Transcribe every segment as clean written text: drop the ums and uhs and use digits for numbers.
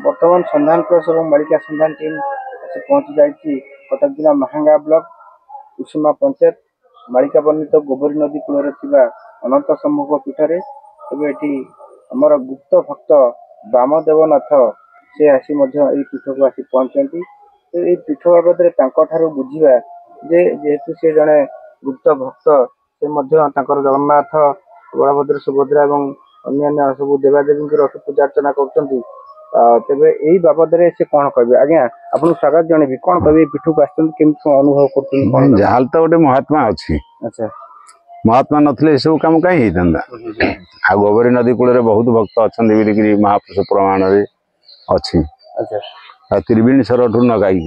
बर्तमान संधान प्लस और मालिका संधान टीम आसी पहुंची जाइए कटक जिला महांगा ब्लॉक कुसुमा पंचायत मालिका वर्णित गोबरी नदी कूल अनंत सम्मुख पीठरे तेज ये आमर गुप्त भक्त वामदेवनाथ से आसी पीठ को आसी पहुंचती तो ये पीठ बाबद बुझा जेहेतु सी जड़े गुप्त भक्त से जगन्नाथ बलभद्र सुभद्रा और अन्य सब देवादेवी पूजा अर्चना कर तेरे यही बाबद से कौन कहे आज्ञा आपको स्वागत जनइबी कौन कहे पीठ को आसमी अनुभव कर जहाल तो गोटे महात्मा अच्छी। अच्छा महात्मा नथिले सब कम कहीं आ गोबरी नदी कूल बहुत भक्त अच्छा महापुरुष प्रमाण अच्छी। अच्छा त्रिवेणीश्वर नगाई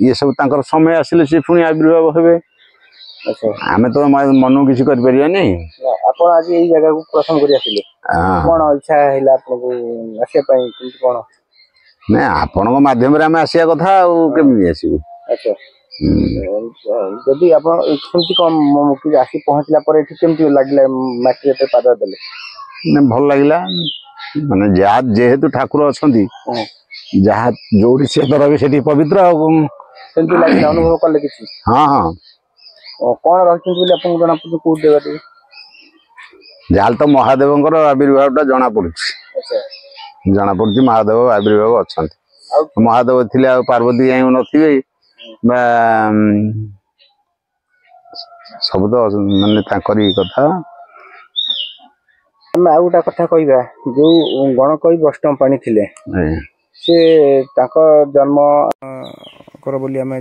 ये सब तांकर समय आसिले से पुणी आविर्भाव हेबे। अच्छा आमे तो मन किसी कर परिया नहीं आपण आज यही जगह को प्रथम करी आसिले कोन इच्छा हैला आपको आसे पई किंतु कोन नै आपण को माध्यम रे आमे आसिया कथा केमि आसीबो। अच्छा जदि आपण एखंती कोन मुकी आसी पहुंचला पर एठी केमति लागला माटी रे पाद देले नै भल लागला माने जा जेहेतु ठाकुर अछंती जहा जोड़ी से दरबे सेठी पवित्र सेंति लागला अनुभव करले किछि। हां हां कौन रही बोले आपको जना पड़े कौ देवा जहाल तो महादेव आविर्भाव जना पड़ी जना पड़ी महादेव आविर्भाव अच्छा महादेव थे पार्वती जाई नथिबे सब तो माने ताकरी कथा आम आ गोटा कथा कहवा जो गणकई वैष्णव पानी थिले से ताको जन्म कर बोली आमे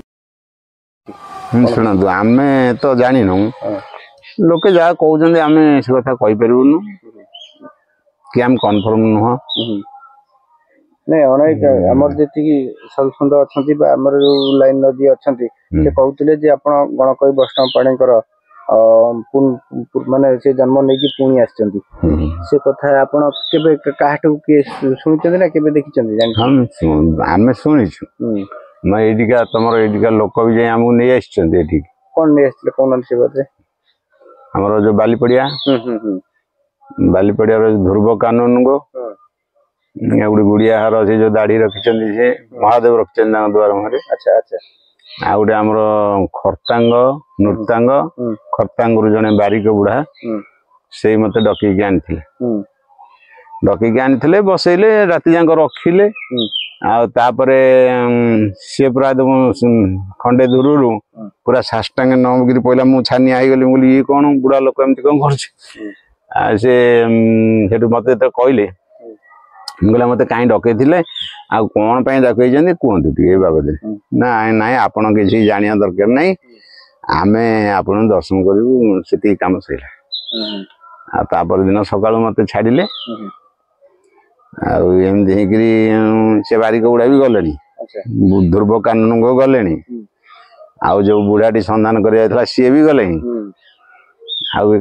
शुणु आम तो जानी लोके जहाँ कहते आम से कथा कही पारूनु कि आम कन्फर्म नुह नहीं अनेक आमर जी सदसुंद अच्छा आमर जो लाइन नदी अच्छा से कहते जे आप गणकई वैष्णव पाणी माने से जन्म नहीं कि पुणी आसे कथा आपड़ के शुणी ना के देखी आम शुणु मैं एडिका तुम एडिका लोक भी जाए आमको नहीं आसी कौन नहीं आसते कौन से बात हमर जो बालीपड़िया बालीपड़िया ध्रुव कानून गो गोटे गुड़िया हार से जो दाढ़ी रखिंट से महादेव रखिंट द्वार मुहर। अच्छा अच्छा आ गोटे आमर खरतांग नृतांग खरतांग जड़े बारिक बुढ़ा से मत डकैकी आनी बसैले राति जाक रखिले आपर सी पूरा खंडे दूर पूरा साष्टांगे नमगिरी पहला मुझे छानिया हो गली बोली ये कौन बुढ़ा लोक एमती कौन कर मत कहले मुझे मत कहीं डकई आ कौन डकई कहतु बाबद ना ना आपड़ किसी जाना दरकार नहीं आम आप दर्शन करूँ से कम सैला आपर दिन सका मत छाड़े आमती से बारिक गुड़ा भी गले ध्रुव कानून को गले आउ जो बुढ़ाटी संधान कर सी भी गले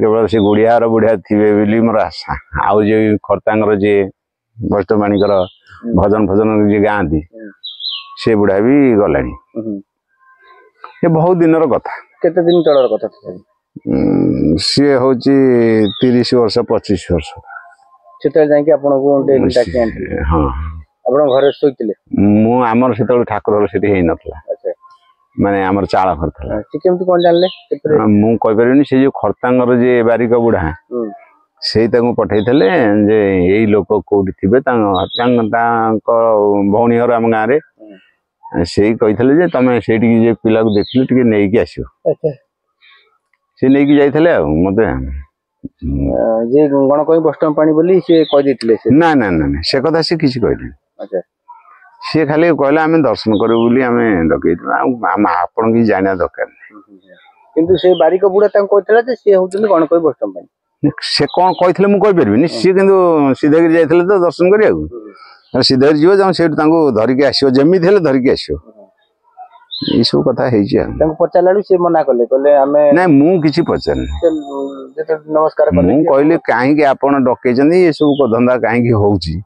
केवल से गुड़िया बुढ़िया थे मोर आशा आउ जो खरतांगर जी वैष्णवाणीकर भजन भजन जी गाँती से बुढ़ा भी गला ये बहुत दिन कथा केते दिन तलर कथा सी हूँ 30 वर्ष 25 वर्ष आमर से ठाकुर से माने आमर चाल घर मुझे से जो खरतांगर जे बारिक बुढ़ा से पठे जे यही लोक कौटी थे भौणी घर आम गाँव से कही तुम से पिला को देख टे नहीं आस सी नहीं जाते मत जे गणकई वैष्णव पानी बोली से कह देथिले से ना ना ना से कथा से किसी कहले। अच्छा सी खाली कहला आम दर्शन करू बोली आम डकई आपन की जाना दरकार किंतु से बारिक बुढ़ा कहला जे से होउछन गणकई वैष्णव पानी से कौन कहथिले मु कहि परबिनी सी किंतु सीधागिरी जाइथिले तो दर्शन करिया सीधागिरी जीव जाऊ से धरिक आसियो जेमी थे धरिक आसियो ये सब कथा पचारू से मना कले कले आमे ना मु किछि पचार नमस्कार मु कहले कहीं आपन डकई ये सब धंदा कहीं होउची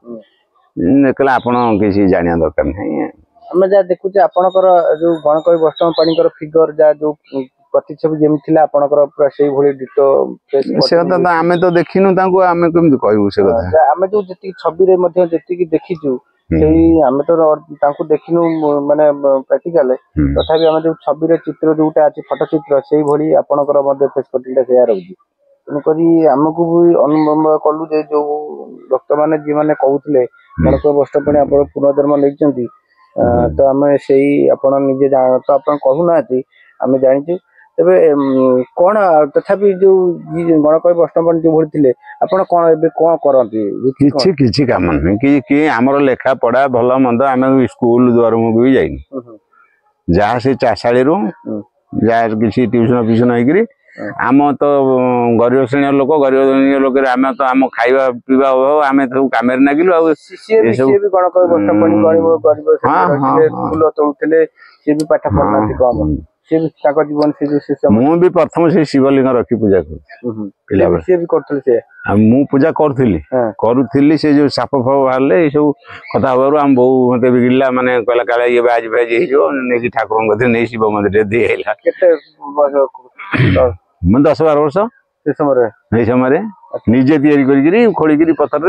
कहला आपन किछि जानिया दरकार नहीं आमे जा देखुचे आपनकर जो गणकई वैष्णव पानी फिगर जा जो प्रतिच्छवि जेमि थिला आपनकर पूरा सेही भली डिटो से कथा तो आमे तो देखिनु तांको आमे केमति कहबो से कथा आमे जो जति छवि रे मध्ये जति देखिचु सेही आमे तो तांको देखिनु माने प्रैक्टिकल तथापि आमे जो छवि रे चित्र जोटा अछि फोटो चित्र सेही भली आपनकर मध्ये फेस कटिला सेया रहउजी तेणुकरी आमको भी अनुभव कलु जे जो भक्त मैंने जी मैंने कहते मणक बस्ट पी आप पुनर्जन्म नहीं तो आम से निजे तो आप कहूना आम जाचु तेरे कौन तथापि जो गणकवि बष्टपण जो भरी थे आप कौन कौन करती किसी काम नहीं कि आमर लेखा पढ़ा भल मंद आम स्कूल द्वार मुख भी जाइनु जहाँ से चाषाड़ी जहाँ किसी ट्यूशन फ्यूशन होकर आम तो गरीब श्रेणी लोक गरीब श्रेणी लोक आम तो आम खाଇବା पीवा अभाव आम सब कम नागिलु मु भी प्रथम से शिवलिंग रखी पूजा मु पूजा करुली से जो साप फाप बाहर सब कथा आम बो मत बिगड़ा माने कहला काले ये बाज बाज नहीं ठाकुर नहीं शिव मंदिर दिए मैं 10-12 वर्ष से समय निजे तैयारी खोलिकी पथर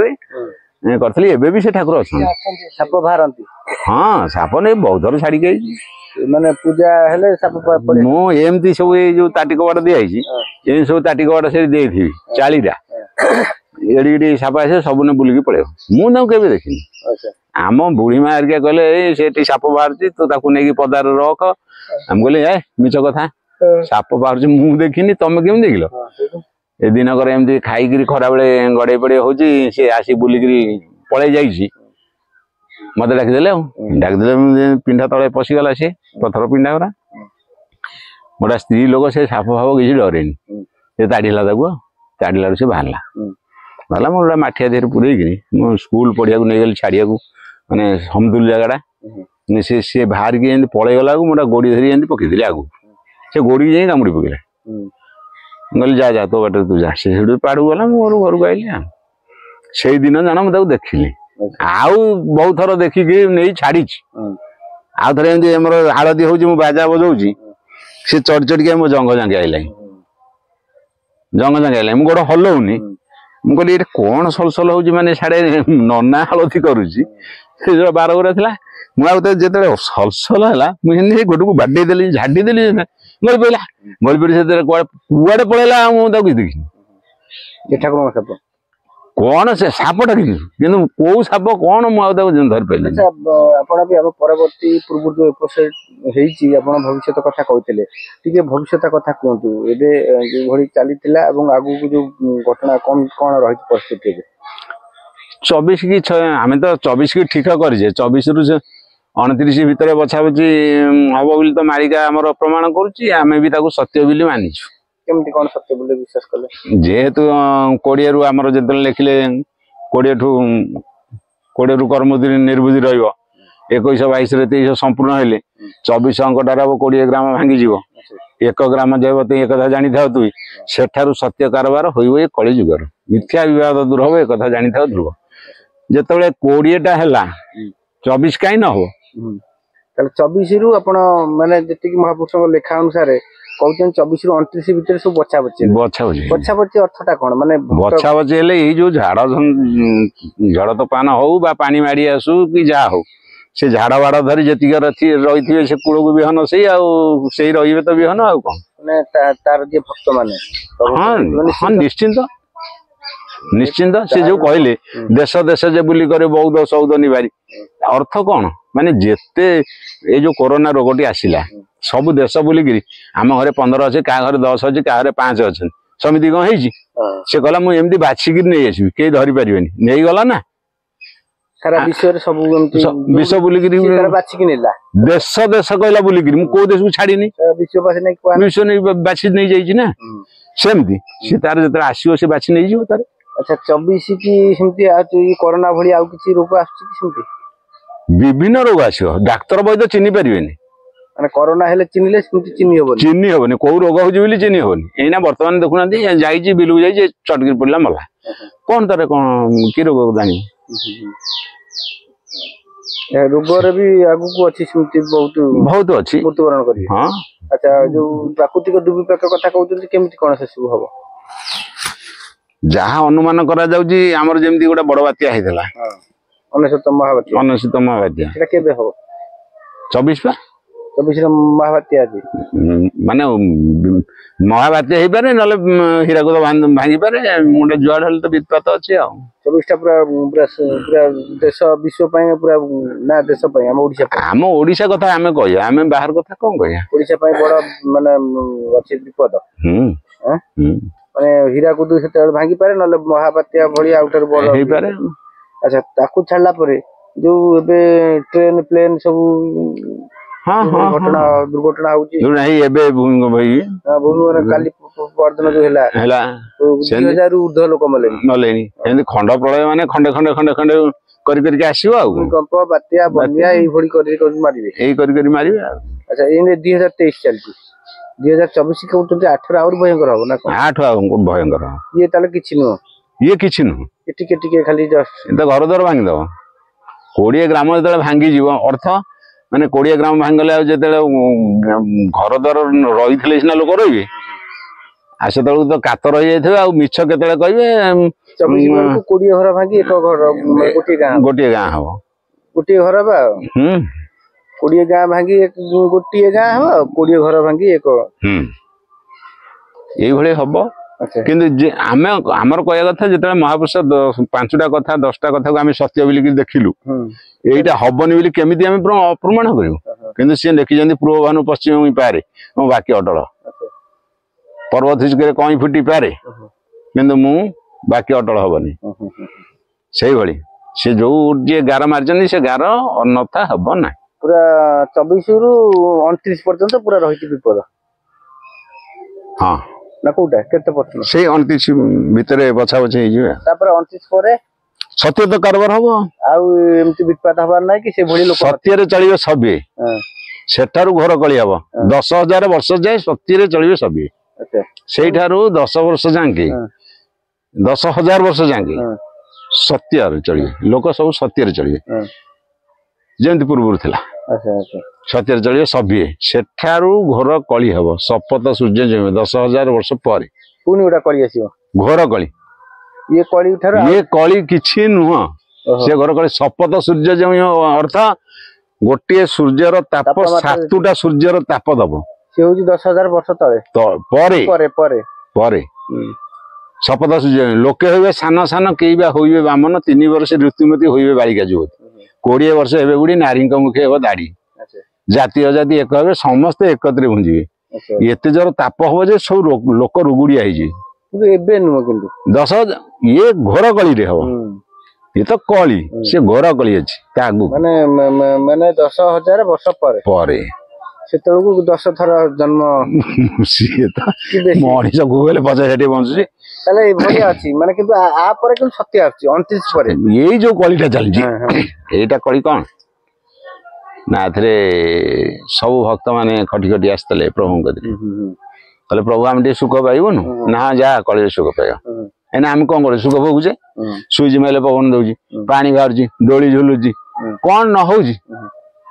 करी से ठाकुर साप बाहर हाँ साप नहीं बहुत थर छाड़ी माने पूजा हेले साप मुझे सब जो ताटी कबाड़ दिखाई सब ताटी कबाड़ से देथी 40टा एड़ी साप आसे सबने बुलिकी पड़े मुझे देखनी आम बुढ़ी माँ हरिका कहले से साप बाहर तो नहीं पदार रख आम कहले मिछ कथा साप बाहर मु देखनी तमें केम देख ए दिनकर एमती खाई खरा बेले गड़े पड़े हो सी आसी बुलिकी पलि जाइए मत डाकिदे डाकिदे पिंडा तले पशिगला सी पथर पिंडा गुरा गोटा स्त्री लोक से साप फाप किसी डरेनि से ताड़ीला ताड़ीला से बाहर मोटा माठिया देह पूरे स्कूल पढ़िया नहीं गली छाड़िया मानने समतुल जगह सी बाहर की पलि गला मोटा गोड़ी धरी पकईली आगू से गोड़ी जाए कामुड़ी पकड़ा कहली जा जा तो बाटे तू जा से पाड़ू गला मोर घर को आईली से दिन जाना मुझे देखिली आउ बहुत थर देखिकी नहीं छाड़ी आउ थे एमती आरती हूँ बाजा बजाऊँगी सी चढ़ चढ़ी मो जंग जाके आईला जंग जाके आईला मुझे गोड़ हलौनी मुझे ये कौन सलसल हो माने साढ़े नना हलदी करुच्ची से 12 गुरा था मुझे जो सलसल है मुझे गोट को बाडे देली झाड़ी देली गली पड़ा गली पड़ी से कुआड़े पलैला मुझे देखनी कौन से सापटा कि कौ साप कौन मुझे धर पाइल परवर्ती पूर्व जो एपिसोड भविष्य कथा कहते भविष्य कथा कहतु एभली चली आगू जो घटना कौन कौन रही परिस्थिति 24 की आम तो 24 की ठीक करे 24 रु 29 भितर बछा बची हम बोली तो मारिका आम प्रमाण करें भी सत्य बोली मानिचु केमती कौन सत्य बोले विश्वास कले जेहेतु 20 रु आमर जो लिखिले 20 रु कर्मदी निर्बुद्धि रहा 21-22 23 संपूर्ण हेले 24 अंकटार 20 ग्राम भांगी जीव 1 ग्राम जैव तु एक जानी था तुई सेठारु सत्य कारबार होइबो कली जुगर मिथ्या विवाद दूर हो एक जानी था ध्रुव जेतबेले 20टा हैला 24 काई न हो 24 रु आपण माने जति महापुरुष लेखा अनुसार कहते 24 रु 29 भितर सब बछा बची अर्थटा कौन माने बछा बची हेले जो झाड़ तो पान हो बा पानी माड़ी आसू कि जा हो से झाड़ बाड़ धरी जी रही से कूल को बिहन से रही तो बिहन आ कौन तार जे भक्त माने हाँ निश्चिंत निश्चिंत से जो कहले देश देश जे बुली करे बौद्ध सौद निवारी अर्थ कौन माने जेते ये जो कोरोना रोगटी आसिला सब देश बुलिकी आम घरे 15 अच्छे क्या घरे 10 अच्छे क्या घरे 5 अच्छे समिति कौन है से कहला मुझे एमती बाछिकी नहीं आसबि कई धरी पारे नहीं गला ना सारा विश्व सब विश्व बुलिकी देश देश कहला बुलिकी मु को देश को छाड़ीनी विश्व नहीं बाछी नहीं जाइए ना सेमती सी तार जो आसो से बाछी नहीं जीव तार अच्छा 24 की सेमती कोरोना भली आउ किछि रोग आछी विभिन्न रोग आसो डाक्तर वैद्य चिन्ह पारे माने कोरोना हेले चिन्हले चिन्ह हेबनी को रोग हो चिन्ह हेबनी एना बर्तमान देखुना जाइए बिलू जाइए चटकी पड़ा मला कौन तार कौन कि रोग जानी रोग भी आगु को अच्छी बहुत बहुत अच्छी मृत्युवरण करी हाँ अच्छा जो प्राकृतिक दुर्विपाक कथा कहते केमिति कोन से सब हबो जहाँ अनुमान करा जाउची हमर जेमती गोटा बड़ बात्या हेतला हां 19 महाबात्या 19 महाबात्या सेटा केबे हबो 24 पा 24 महाबात्या आज माने महाबात्या हे पारे नले हीराकुद भांगी पारे मुंडे जुआड हल तो वित्पात अछि आ 24 टा पूरा पूरा देश विश्व पय पूरा ना देश पय हम ओडिशा कथा हमें कहया हमें बाहर कथा कोन कहया ओडिशा पय बड़ माने अछि विपद हां माने हीराकुद सेते भांगी पारे नले महाबात्या भली आउटर बड़ हे पारे अच्छा ताकू छाडला परे जो एबे ट्रेन प्लेन सब हां हां दुर्घटना होची जो नहीं एबे भाई भूमि काली परदन जो हैला 2000 ऊर्ध लोक मलेनी एंदी खंड प्रलय माने खंडे खंडे खंडे खंडे करि के आसीबो आ भूकंप बात्या बन्या एई भडी करि मारिबे एई करि मारिबे अच्छा एने 2023 चलती 2024 के उठते 18 और भयंकर हो ना 8 भयंकर ये ताले किछि नो ये किछि नो टिके खाली जस्ट त घर दर भांगी दबो 20 ग्राम जतले भांगी जीव अर्थ माने 20 ग्राम भांगले जतले घर दर रहिथिले सिना लोक रहिबे आसे तळु तो कात रहि जायथे आ मिछ केतले कहबे 24 को 20 घर भांगी एक घर गोटे गां हबो गोटे घर बा 20 गां भांगी एक गोटे गां हबो 20 घर भांगी एक एई भले हबो किंतु आमे हमर कहया कथा जतले महापुरुष 5टा कथा 10टा कथा को आमे सत्य बिलिक देखिलु एइटा हबनी बिली केमिति आमे प्रमाण करियो किंतु से देखि जंदी पूर्व भानु पश्चिम पारे मो बाकी अटल पर्वत हिचके कहीं फुटी पारे किंतु मु बाकी अटल हबनी सेही भली से जो जे गार मारजनी से गार अन्यथा हबो ना पूरा 24 रु 29 पर्यंत पूरा रहिति विपद हां ना कोटा केते परसेंट से 29 भितरे बछा बछे हे जिवे तापर 29 परे सत्य तो कारबार हबो आउ एमति विपद हबार नै कि से भली लोक सत्य रे चलियो सबे सेठारु घर कळी हबो 10000 वर्ष जाय सत्य रे चलियो सबे अच्छा सेठारु 10 वर्ष जांके 10000 वर्ष जांके सत्य रे चलियो लोक सब सत्य रे चलियो जेंति पूर्व थिला अच्छा अच्छा सत्य रे चलियो सबे सेठारु घर कळी हबो सपत सूर्य जेमे 10000 वर्ष परे पुनी उडा कळी आसीयो घर कळी ये कळी उठार ये कळी किछि नुह से घर कळी सपत सूर्य जेमे अर्थ गोटे सूर्यर ताप 7टा सूर्यर ताप दबो से होजी 10000 वर्ष तळे परे परे परे परे सपत सूर्य लोके होइबे सान सान केइबा होइबे बामन 3 वर्ष ऋतुमती होइबे बालिका जुवत 20 वर्ष हेबे गुडी नारी मुखे हेबो दाढ़ी जाति अजाति एक हेबे समस्त एकत्रे भुंजिबे एते जर ताप हो जे सब लोक रुगुडी आइ जे किंतु एबे नुह किंतु 10000 ये घोर कळी रे हो ये तो कळी से घोर कळी अछि तागु माने माने 10000 वर्ष परे परे सेतळकु 10 थर जन्म सिए त मणिस गुगले 50 60 बंसुची ताले ए भली अछि माने किंतु आ परे किंतु सत्य आछि 29 परे एई जो कळीटा चलजी एटा कळी कोन ना थरे सब भक्त माने खटी खटी आस्तले प्रभु कदे तले प्रभु हम दे सुख पाइबो ना जा कळी सुख पाइबो एना हम कोन करे सुख भोगुजे सुइज मेले पवन दउजी पानी गारजी डोली झुलुजी कोन न होजी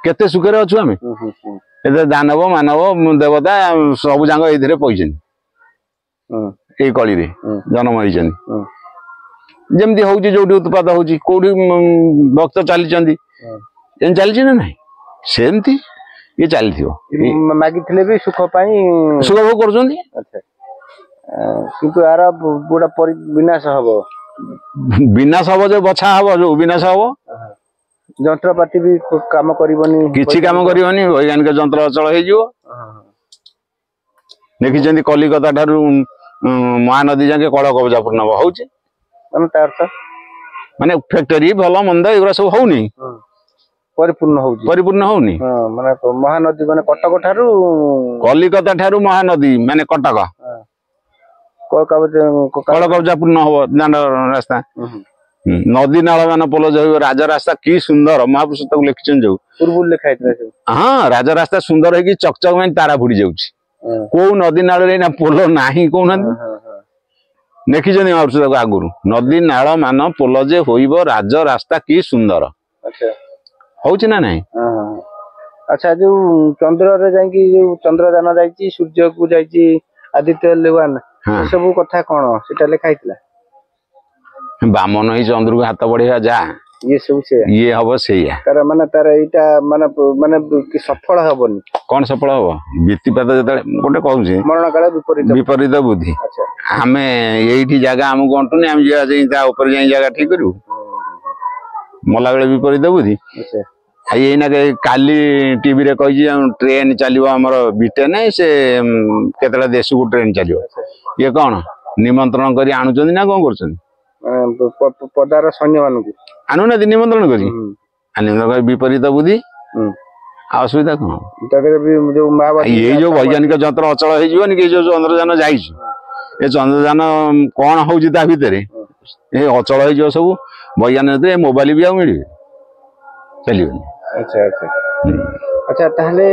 केते सुखरे अछु हमें एते दानव मानव देवता सब जांग एथिरे पइछन ए कळी रे जन्म होइछन जेमदी होउजी जोडी उत्पाद होउजी कोडी भक्त चाली चंदी एन चाली छी ना नहीं सेमती ये चाली थियो मागिथिले भी सुख पाई सुख भोग करजंदी अच्छा किंतु आरा बडा विनाश हबो विनाश हबो जो बछा हबो जो विनाश हबो जंत्रपाती भी काम करिवनी किछि काम करिवनी वैज्ञानिक जंत्र अचल हे जिवो देखि जंदी कलिकता ठारू महानदी जाके कळ कब्जा पूर्ण होउची माने तार त माने फैक्टरी भलो मंद एगरा सब होउनी परिपूर्ण होउनी हां माने महानदी माने कटक ठारू कलिकता ठारू महानदी माने कटक कळ कब्जा पूर्ण हो दांड रास्ता नदी नाल मान पोल जो राज रास्ता की सुंदर महापुरुष तक लिखिछन जो पूर्व लिखाइतले हां राज रास्ता सुंदर है कि चकचक में तारा फुडी जाउची को नदी नाल रे ना पोल नाही कोन लिखिछन महापुरुष तक आगुरु नदी नाल मान पोल जे होइबो राज रास्ता की सुंदर अच्छा होउची ना नाही अच्छा जो चंद्र रे जाई जो चंद्रयान जाई सूर्य को जाई आदित्य लेवान हाँ। सब कथा कौन सेटा लिखा हैतला बामन ही चंद्र को हाथ बढ़ेगा जा ये सब से ये हम से तार माने तार एटा माने माने कि सफल हबनी कौन सफल हम बीतीपात जो गोटे कहूँ मरण काल विपरीत विपरीत बुद्धि अच्छा आम ये जगह आमको अंटुनी आम जा जगह ठीक करू मला बेले विपरीत बुद्धि अच्छा एना काली टीवी रे कही ट्रेन चलो आमर ब्रिटेन से केतला देश को ट्रेन चलो ये कौन निमंत्रण कर आणुचंदी ना कौन कर पदार सैन्य मानक आणुना निमंत्रण कर विपरीत बुद्धि असुविधा कौन जो ये जो वैज्ञानिक जंत्र अचल होनी कि जो चंद्रयान जा चंद्रयान कौन हूँ भितर ये अचल हो सब वैज्ञानिक मोबाइल भी आ मिले चलिए अच्छा अच्छा अच्छा ताहले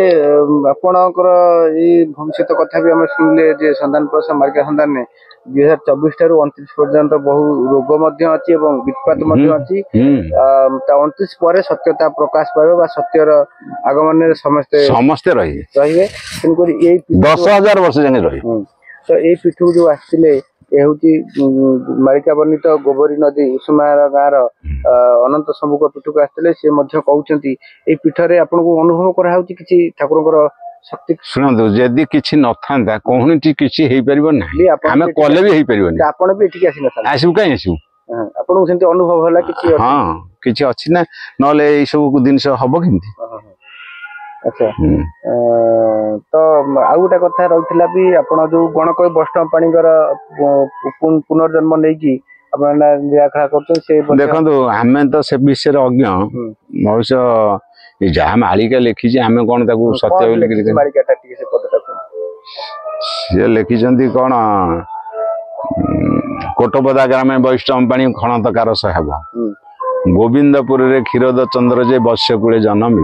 आपणकर ये भविष्य कथा भी हम शुणिले जे संधान प्रसाद मार्ग संधान ने 2024 ठारू 29 पर्यंत बहु रोग मध्य अछि एवं वित्पात मध्य अछि 29 पर सत्यता प्रकाश पाइबो बा सत्यर आगमन रे समस्त रहिबे किंतु ए 10,000 वर्ष जाने रही तो ए पीठू जो आसिले ए होची मालिका वर्णित गोबरी नदी उषुमार गाँव अनंत शंभुक पीठ को आसते सी कहते ये पीठ रे आपन को अनुभव करा होची किछि ठाकुरकर शक्ति शुणु जदि किछि न थांता कोहनी किछि हेई परिबो नाही आमे कले भी हेई परिबो नाही आपन भी ठीक आसी न आसु काई आसु आपन को सेंते अनुभव होला किछि हां किछि अछि ना नले ए सब दिन से हबो किंती अच्छा तो आउ गोटे कथा रही भी आपड़ जो गणक वैष्णव पाणीकर पुनर्जन्म नहीं कि निराखड़ा कर देखो आमे तो से विषय अज्ञ मनुष्य जहाँ मालिका लिखी आमे कौन सत्य सी लिखी कौन कोटपदा ग्रामे वैष्णव पाणी खणतकार सहब गोविंदपुर रे क्षीरद चंद्र जे बस्य कूले जन्म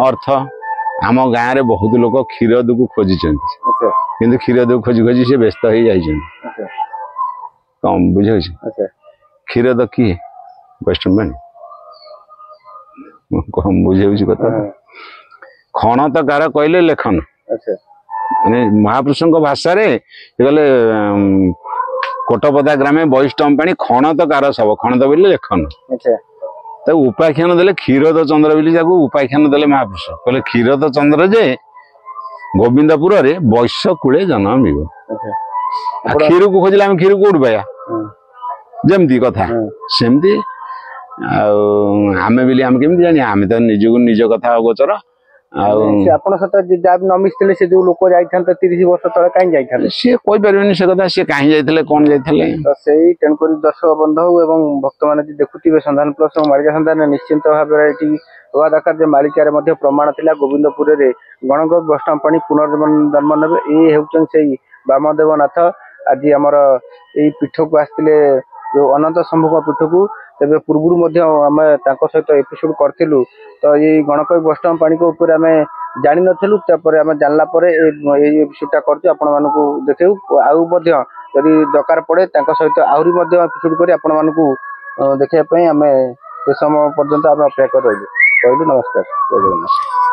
अर्थ आम गाँव रे बहुत लोग क्षीरद को खोजी किंतु क्षीरद को खोजी खोजी से व्यस्त हो जाइए कम बुझे क्षीरद किए वैष्णव पाणी कम बुझे कथा खणतकार कहले लेखन महापुरुषों भाषा रे कहले कोटपदा ग्रामे वैष्णव पाणी खणतकार सब खणत बोले लेखन उपाख्यान देले क्षीरद चंद्र बोली उपाख्यान देले महापुरुष कहले क्षीरद चंद्र जे गोविंदपुर रे वैश्य कूले जन्म क्षीर को खोजिले आम क्षीर कोड पाया जमती कथा सेमती आमे बोली आम केमती जानी आमे तो निजको निज कथा अगोचर आपन सत जाब न मिसले से जो लोक जाइथान 30 वर्ष तळे काई जाइथान से कोइ परबेनी से कथा से काई जाइथले कोन जाइथले तो सेही टेनकरी दर्शक बंधु एवं भक्त माने जे देखुतिबे संधान प्लस मार्ग संधान निश्चिंत भाबे एटी होवा दरकार जे मालिका रे मध्ये प्रमाण थिला गोविंदपुर रे गणक वैष्णव पाणी पुनर्जन्म नेबे ए हेउचन सेही वामदेव नाथ आज हमर ए पीठ को आस्तिले जो अनंत शंभुक पीठ को तेबे पूर्वरु मध्ये आमे ताको सहित एपिसोड करथिलु तो ये गणक वैष्णव पाणी को ऊपर आमे जानि नथिलु तापर आमे जानला परे ए एपिसोडटा करथि आपण मानकु देखेउ आउ मध्ये यदि दरकार पड़े ताको सहित आउरी मध्ये एपिसोड करी आपण मानकु देखिया पई आमे से समय पर्यंत आमे अपेक्षा कर रहबे कहलु नमस्कार जय जगन्नाथ।